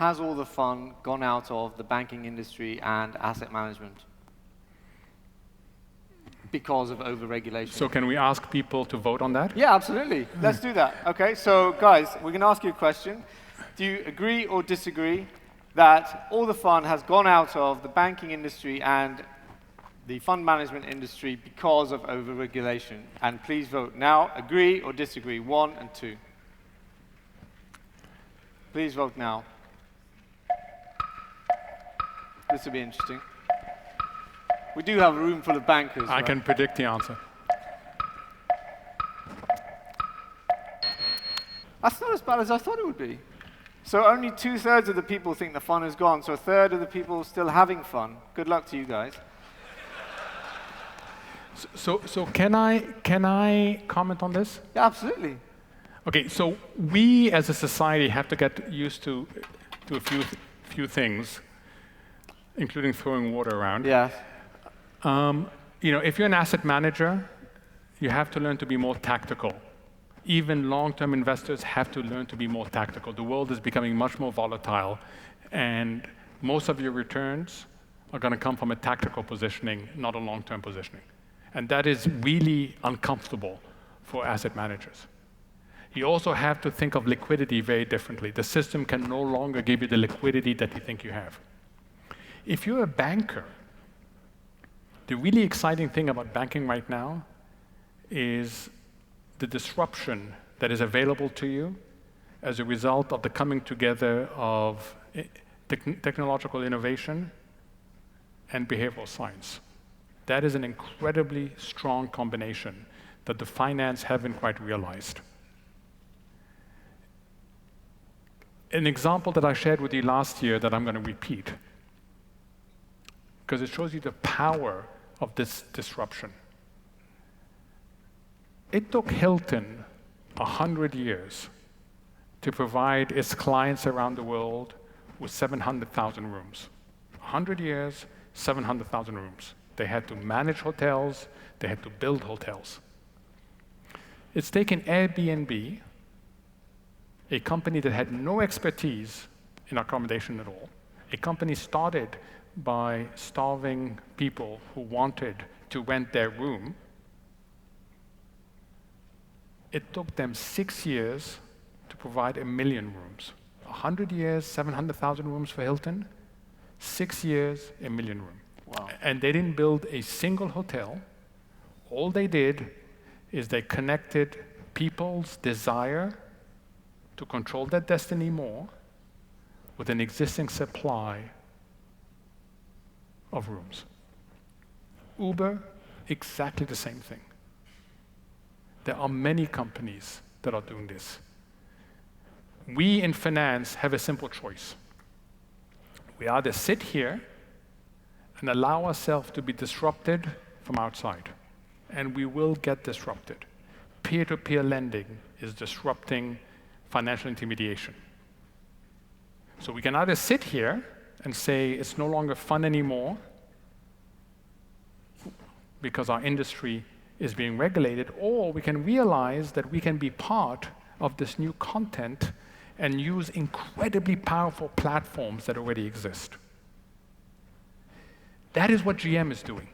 has all the fun gone out of the banking industry and asset management because of over-regulation? So can we ask people to vote on that? Yeah, absolutely. Let's do that. Okay, so guys, we're going to ask you a question. Do you agree or disagree that all the fun has gone out of the banking industry and the fund management industry because of over-regulation? And please vote now. Agree or disagree? 1 and 2. Please vote now. This will be interesting. We do have a room full of bankers. I can predict the answer. That's not as bad as I thought it would be. So only 2/3 of the people think the fun is gone, so 1/3 of the people are still having fun. Good luck to you guys. So can I comment on this? Yeah, absolutely. Okay, so we as a society have to get used to a few things, including throwing water around. Yes. If you're an asset manager, you have to learn to be more tactical. Even long-term investors have to learn to be more tactical. The world is becoming much more volatile, and most of your returns are going to come from a tactical positioning, not a long-term positioning. And that is really uncomfortable for asset managers. You also have to think of liquidity very differently. The system can no longer give you the liquidity that you think you have. If you're a banker, the really exciting thing about banking right now is the disruption that is available to you as a result of the coming together of technological innovation and behavioral science. That is an incredibly strong combination that the finance haven't quite realized. An example that I shared with you last year that I'm going to repeat, because it shows you the power of this disruption. It took Hilton 100 years to provide its clients around the world with 700,000 rooms. 100 years, 700,000 rooms. They had to manage hotels, they had to build hotels. It's taken Airbnb, a company that had no expertise in accommodation at all, a company started by starving people who wanted to rent their room. It took them 6 years to provide 1 million rooms. 100 years, 700,000 rooms for Hilton, 6 years, 1 million rooms. Wow. And they didn't build a single hotel. All they did is they connected people's desire to control their destiny more with an existing supply of rooms. Uber, exactly the same thing. There are many companies that are doing this. We in finance have a simple choice. We either sit here and allow ourselves to be disrupted from outside, and we will get disrupted. Peer-to-peer lending is disrupting financial intermediation. So we can either sit here and say it's no longer fun anymore because our industry is being regulated, or we can realize that we can be part of this new content and use incredibly powerful platforms that already exist. That is what GM is doing.